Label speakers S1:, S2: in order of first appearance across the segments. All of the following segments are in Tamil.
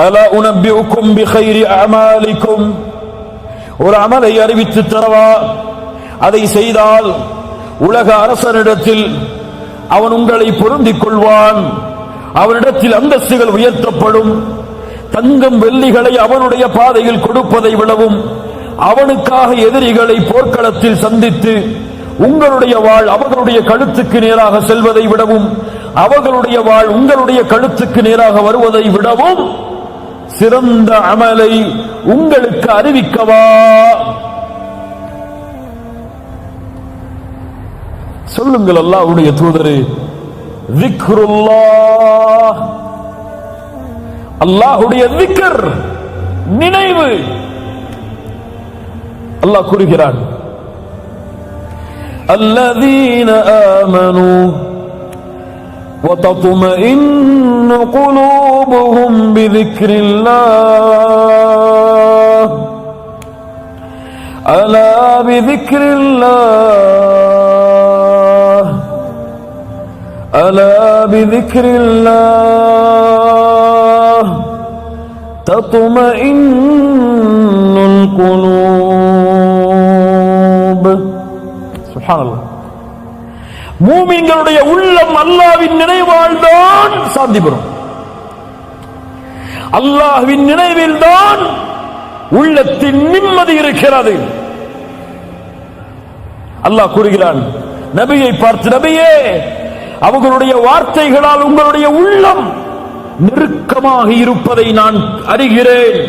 S1: அலா உனப்பிஉக்கும் பிகைரி அமாலிக்கும், ஒரு அமலை அறிவித்து தரவா, அதை செய்தால் உலக அரசனிடத்தில் அவன் உங்களை பொருந்திக் கொள்வான், அவனிடத்தில் அந்தஸ்துகள் உயர்த்தப்படும். தங்கம் வெள்ளிகளை அவனுடைய பாதையில் கொடுப்பதை விடவும், அவனுக்காக எதிரிகளை போர்க்களத்தில் சந்தித்து உங்களுடைய வாழ் அவர்களுடைய கழுத்துக்கு நேராக செல்வதை விடவும், அவர்களுடைய வாழ் உங்களுடைய கழுத்துக்கு நேராக வருவதை விடவும் சிறந்த அமலை உங்களுக்கு அறிவிக்கவா? சொல்லுங்கள் அல்லாஹ்வுடைய தூதரே, ذிக்ருல்லாஹ், அல்லாஹ்வுடைய ذிக்ர், நினைவு. அல்லாஹ் கூறுகிறான், الذين آمنوا وتطمئن قلوبهم بذكر الله ألا بذكر الله ألا بذكر الله تطمئن القلوب. சுப்ஹானல்லாஹ். மூமின்களுடைய உள்ளம் அல்லாஹ்வின் நினைவால் தான் சாந்தி பெறும். அல்லாஹ்வின் நினைவில் தான் உள்ளத்தின் நிம்மதி இருக்கிறது. அல்லாஹ் கூறுகிறான் நபியை பார்த்து, நபியே, அவர்களுடைய வார்த்தைகளால் உங்களுடைய உள்ளம் நெருக்கமாக இருப்பதை நான் அறிகிறேன்.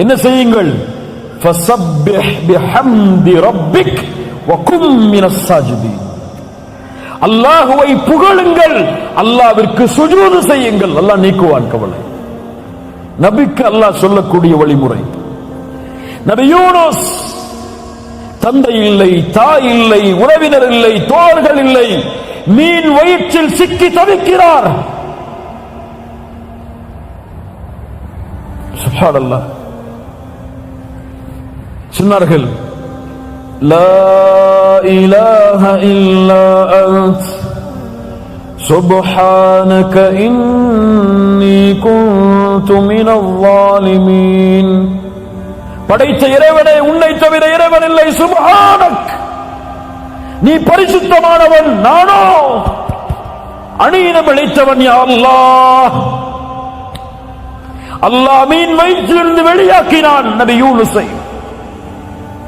S1: என்ன செய்யுங்கள்? ஃபஸப்பிஹ் பிஹம்தி ரப்பிக் வகும் மினஸ் சாஜிதீன். அல்லாஹ்வை புகழுங்கள், அல்லாஹ்விற்கு சுஜூது செய்யுங்கள். அல்லாஹ் நீக்குவான் கவலை. நபிக்கு அல்லாஹ் சொல்லக்கூடிய வழிமுறை. நபி யூனுஸ், தந்தை இல்லை, தாய் இல்லை, உறவினர் இல்லை, தோழர்கள் இல்லை, மீன் வயிற்றில் சிக்கி தவிக்கிறார். சுப்ஹானல்லாஹ். சொன்னார்கள், லா இலாஹ இல்லா அன்த் சுப்ஹானக இன்னி குன்து மினல் ஸாலிமீன். படைத்த இறைவனே, உன்னை தவிர இறைவன் இல்லை. சுப்ஹானக், நீ பரிசுத்தமானவன், நானோ அநீதம் இழைத்தவன். யா அல்லாஹ். அல்லாஹ் மீன் வயிற்றிலிருந்து வெளியாக்கினான் நபி யூனுஸை.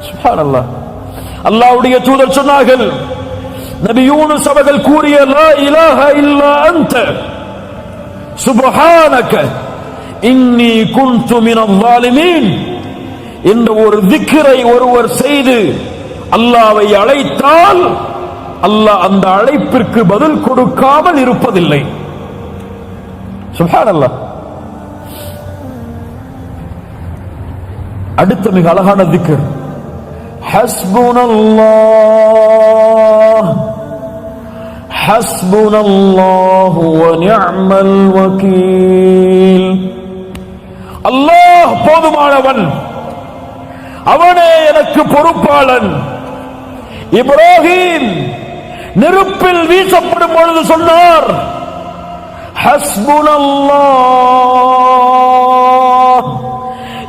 S1: சுப்ஹானல்லாஹ். அல்லாஹ்வுடைய தூதர் சொன்னார்கள், நபி யூனுஸ் அவர்கள் கூறிய லா இலாஹ இல்லா அன்த சுப்ஹானக இன்னி குன்து மினல் ஸாலிமீன் என்ற ஒரு திக்ரை ஒருவர் செய்து அல்லாஹ்வை அழைத்தால் அல்லாஹ் அந்த அழைப்பிற்கு பதில் கொடுக்காமல் இருப்பதில்லை. சுப்ஹானல்லாஹ். அடுத்த மிக அழகான திக்ர், ஹஸ்புனல்லாஹ் ஹஸ்புனல்லாஹு வ நிஅமல் வகீல். அல்லாஹ் போதுமானவன், அவனே எனக்கு பொறுப்பாளன். இப்ராஹிம் நெருப்பில் வீசப்படும் பொழுது சொன்னார், ஹஸ்புனல்லாஹ்,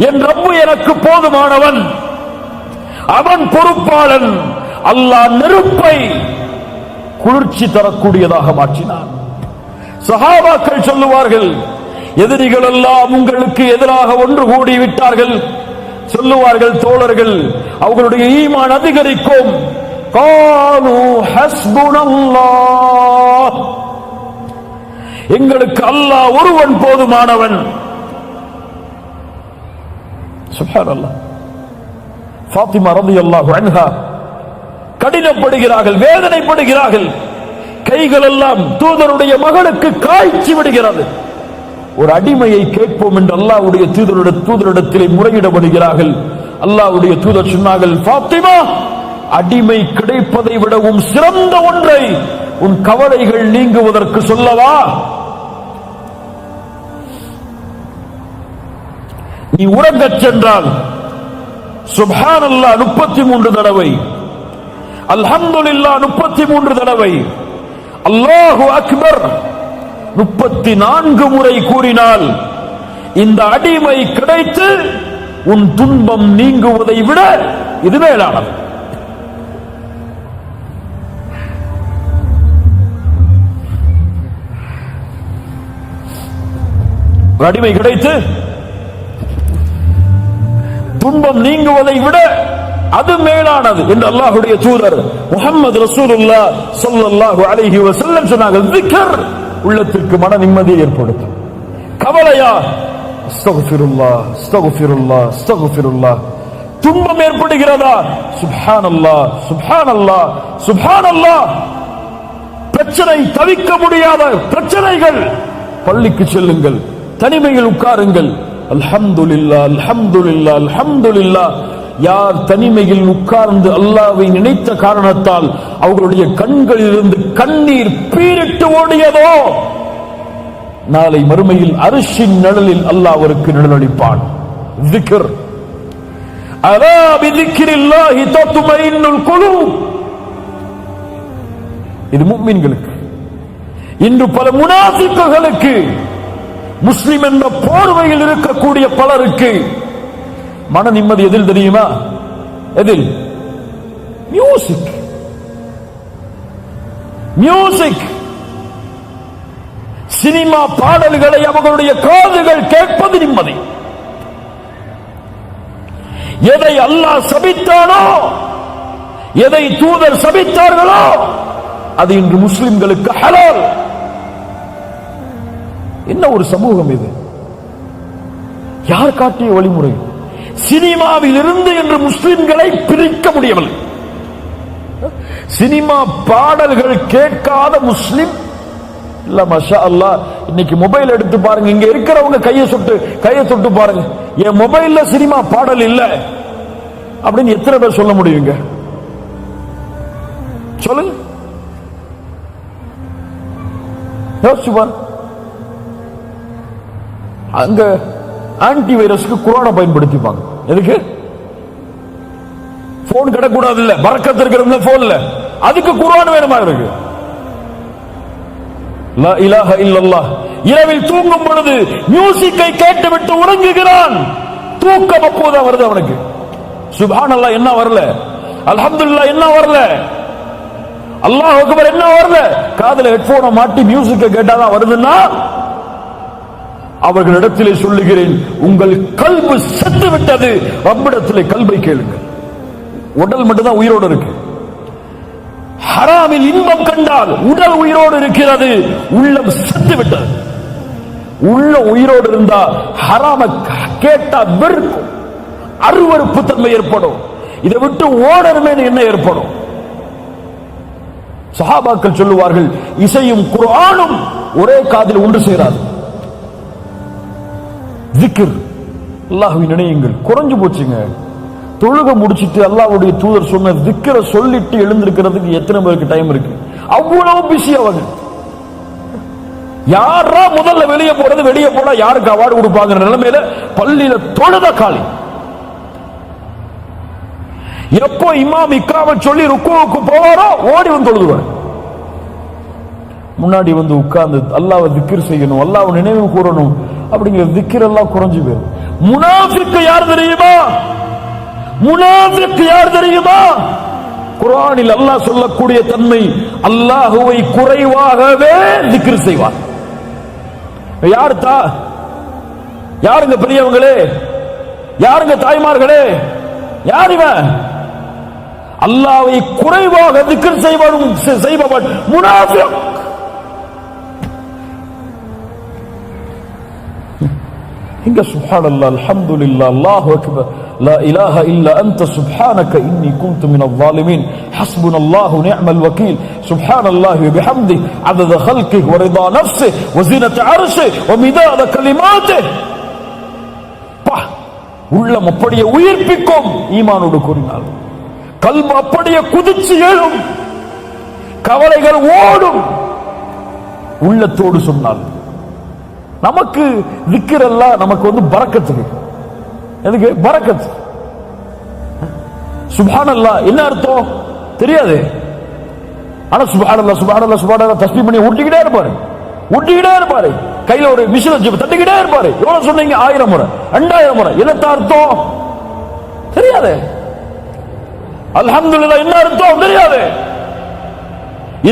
S1: என் ரப்பு எனக்கு போதுமானவன், அவன் பொறுப்பாளன். அல்லாஹ் நெருப்பை குளிர்ச்சி தரக்கூடியதாக மாற்றினான். சஹாபாக்கள் சொல்லுவார்கள், எதிரிகள் எல்லாம் உங்களுக்கு எதிராக ஒன்று கூடி விட்டார்கள். சொல்லுவார்கள் தோழர்கள், அவர்களுடைய ஈமான் அதிகரிக்கும். காலு ஹஸ்புனல்லாஹ், எங்களுக்கு அல்லாஹ் ஒருவன் போதுமானவன். சுப்ஹானல்லாஹ். ஃபாத்திமா ரலியல்லாஹு அன்ஹா கடினப்படுகிறார்கள், வேதனைப்படுகிறார்கள். கைகள் எல்லாம் தூதருடைய மகளுக்கு காய்ச்சி விடுகிறது. ஒரு அடிமையை கேட்போம் என்று அல்லாஹ்வுடைய தூதரிடத்திலே முறையிடப்படுகிறார்கள். அல்லாஹ்வுடைய தூதர் சொன்னார்கள், ஃபாத்திமா, அடிமை கிடைப்பதை விடவும் சிறந்த ஒன்றை உன் கவலைகள் நீங்குவதற்கு சொல்லவா? நீ உறங்கச் சென்றால் சுப்ஹானல்லாஹ் 33 தடவை, அல்ஹம்துலில்லாஹ் 33 தடவை, அல்லாஹு அக்பர் 34 முறை கூறினால் இந்த அடிமை கிடைத்து உன் துன்பம் நீங்குவதை விட இது மேலானது. அடிமை கிடைத்து துன்பம் நீங்குவதை விட அது மேலானது என்று அல்லாஹ்வுடைய தூதர் முஹம்மது ரசூலுல்லாஹ் ஸல்லல்லாஹு அலைஹி வஸல்லம் சொன்னார்கள். ذிக்ர் உள்ளத்திற்கு மன நிம்மதியை ஏற்படுத்தும். கவலையா அஸ்தக்ஃபிருல்லாஹ் அஸ்தக்ஃபிருல்லாஹ் அஸ்தக்ஃபிருல்லாஹ். துன்பம் ஏற்படுகிறதா சுப்ஹானல்லாஹ் சுப்ஹானல்லாஹ் சுப்ஹானல்லாஹ். பிரச்சனை தவிக்க முடியாத பிரச்சனைகள், பள்ளிக்கு செல்லுங்கள், தனிமையில் உட்காருங்கள், அல்ஹம்துலில்லாஹ் அல்ஹம்துலில்லாஹ் அல்ஹம்துலில்லாஹ். யார் தனிமையில் உட்கார்ந்து அல்லாஹ்வை நினைத்த காரணத்தால் அவர்களுடைய கண்களில் இருந்து கண்ணீர் பீரிட்டு ஓடியதோ, நாளை மறுமையில் அர்ஷின் நிழலில் அல்லாஹ் அவருக்கு நிழலளிப்பான். ذிக்ர் அலா பிذிக்ரில்லாஹி தத்மைனுல் குலூப். இது முஃமின்களுக்கு. இன்று பல முனாஃபிக்குகளுக்கு, முஸ்லிம் என்ற போர்வையில் இருக்கக்கூடிய பலருக்கு மன நிம்மதி எதில் தெரியுமா? எதில்? மியூசிக். மியூசிக், சினிமா பாடல்களை அவர்களுடைய காதுகள் கேட்பது நிம்மதி. எதை அல்லாஹ் சபித்தானோ, எதை தூதர் சபித்தார்களோ அது இன்று முஸ்லிம்களுக்கு ஹலால். என்ன ஒரு சமூகம் இது! யார் காட்டிய வழிமுறை? சினிமாவில் இருந்து என்று முஸ்லிம்களை பிரிக்க முடியவில்லை. சினிமா பாடல்கள் கேட்காத முஸ்லிம் இல்ல. மாஷா அல்லாஹ், இன்னைக்கு மொபைல் எடுத்து பாருங்க, இங்க இருக்கிறவங்க கையை தொட்டு பாருங்க, என் மொபைல்ல சினிமா பாடல் இல்ல அப்படின்னு எத்தனை பேர் சொல்ல முடியுங்க? சொல்லுங்க, யோசிச்சு பாருங்க. அங்க ஆன்டி வைரஸ்க்கு குரானை பயன்படுத்திப்பாங்க. எதுக்கு? போன் கிடக்கூடாது இல்ல, பரக்கத்து இருக்கிற போன்ல, அதுக்கு குரான் வேணுமா இருக்கு? லா இலாஹ இல்லல்லாஹ். இரவில் தூங்கும் பொழுது மியூசிக்கை கேட்டுவிட்டு உறங்குகிறான். தூக்கம் அப்போதான் வருது அவனுக்கு. சுப்ஹானல்லாஹ் என்ன வரல, அல்ஹம்துலில்லாஹ் என்ன வரல, அல்லாஹ் அக்பர் என்ன வரல. காதுல ஹெட்போனை மாட்டி மியூசிக்கை கேட்டாதான் வருதுன்னா அவர்களிடத்திலே சொல்லுகிறேன், உங்கள் கல்பு செத்து விட்டது. ரப்பிடத்திலே கல்பை கேளுங்கள். உடல் மட்டும்தான் உயிரோடு இருக்கு. ஹராமில் இன்பம் கண்டால் உடல் உயிரோடு இருக்கிறது, உள்ளம் செத்து விட்டது. உள்ள உயிரோடு இருந்தா ஹராம கேட்டா வெறுக்கும், அருவருப்பு தன்மை ஏற்படும். இதை விட்டு ஓடணுமே என்ன ஏற்படும்? சஹாபாக்கள் சொல்லுவார்கள், இசையும் குர்ஆனும் ஒரே காதில் ஒன்று சேராது. ذிக்ர், அல்லாஹ்வை நினையுங்கள். குறைஞ்சு போச்சுங்க. தொழுக முடிச்சிட்டு அல்லாஹ்வுடைய தூதர் சொன்ன ذிக்ரை சொல்லிட்டு எழுந்திருக்கிறதுக்கு எத்தனை பேருக்கு டைம் இருக்கு? அவ்வளவு பிஸி அவங்க. யாரா முதல்ல வெளியே போறது, வெளியே போனா யாருக்கு அவார்டு கொடுப்பாங்க நிலைமையில பள்ளியில தொழுத காலி. எப்போ இமாம் இக்ராம சொல்லி ருக்குவுக்கு போவாரோ ஓடி வந்து தொழுதுவார். முன்னாடி வந்து உட்கார்ந்து அல்லாஹ்வை ذிக்ர் செய்யணும், அல்லாஹ்வை நினைவு கூறணும் அப்படிங்கிற ذிக்ர் எல்லாம் குறைஞ்சு போயிடும். முனாஃபிக் யார் தெரியுமா? முனாஃபிக் யார் தெரியுமா? குர்ஆனில் அல்லாஹ் சொல்லக்கூடிய தன்மை, அல்லாஹ்வை குறைவாகவே ذிக்ர் செய்வார். யாருங்க பெரியவங்களே, யாருங்க தாய்மார்களே, யார் இவன்? அல்லாஹ்வை குறைவாக ذிக்ர் செய்பவன் முனாஃபிக். இங்க சுப்ஹானல்லாஹ் அல்ஹம்துலில்லாஹ் அல்லாஹு அக்பர் லா இலாஹ இல்லா அன்த சுப்ஹானக இன்னி குன்து மினல் ஸாலிமீன் ஹஸ்புனல்லாஹு நிஅமல் வகீல் சுப்ஹானல்லாஹி வ பிஹம்திஹி அதத ஹல்கிஹி வ ரிதா நஃப்ஸிஹி வ ஸீனத அர்ஷிஹி வ மிதாத கலிமாத்திஹி. உள்ளம் அப்படியே உயிர்ப்பிக்கும் ஈமானோடு கூறினார். கல்பு அப்படியே குதிச்சு எழும், கவலைகள் ஓடும். உள்ளத்தோடு சொன்னால் நமக்கு ذிக்ர் எல்லாம் நமக்கு வந்து பரக்கத்துக்கு. எதுக்கு பரக்கத்? சுப்ஹானல்லாஹ் என்ன அர்த்தம் தெரியாது. ஆனா சுப்ஹானல்லாஹ் சுப்ஹானல்லாஹ் சுப்ஹானல்லாஹ் தஸ்பீஹ் பண்ணி ஊட்டிக்கிட்டே இருப்பாரு. கையில ஒரு மிஷின் வச்சு தட்டிக்கிட்டே இருப்பாரு. எவ்வளவு சொன்னீங்க? 1000 முறை, 2000 முறை. என்னத்த அர்த்தம் தெரியாது. அல்ஹம்துலில்லாஹ் என்ன அர்த்தம் தெரியாது.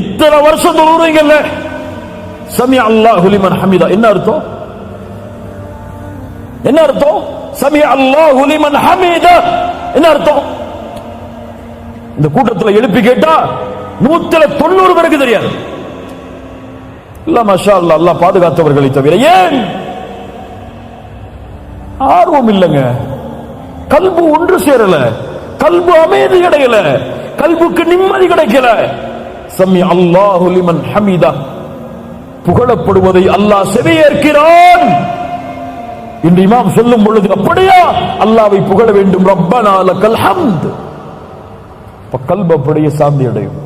S1: இத்தனை வருஷம் தொழுறீங்கல்ல, சமி அல்லாஹு லிமன் ஹமிதா என்ன அர்த்தம்? என்ன அர்த்தம்? சமி அல்லாஹு லிமன் ஹமிதா என்ன அர்த்தம்? இந்த கூட்டத்தில் எழுப்பி கேட்டா 190 பேருக்கு தெரியாது. இல்ல மாஷா அல்லாஹ், அல்லாஹ் பாதுகாத்தவர்களை தவிர. ஏன்? ஆர்வம் இல்லைங்க. கல்பு ஒன்று சேரல, கல்பு அமைதி கிடைக்கல, கல்புக்கு நிம்மதி கிடைக்கல. சமி அல்லாஹு லிமன் ஹமிதா, புகழப்படுவதை அல்லாஹ் செவியேற்கிறான். இன்று இமாம் சொல்லும் பொழுது அப்படியா அல்லாஹ்வை புகழ வேண்டும். ரப்பனா லக்கல் ஹம்த். கல்பு அப்படியே சாந்தி அடையும்.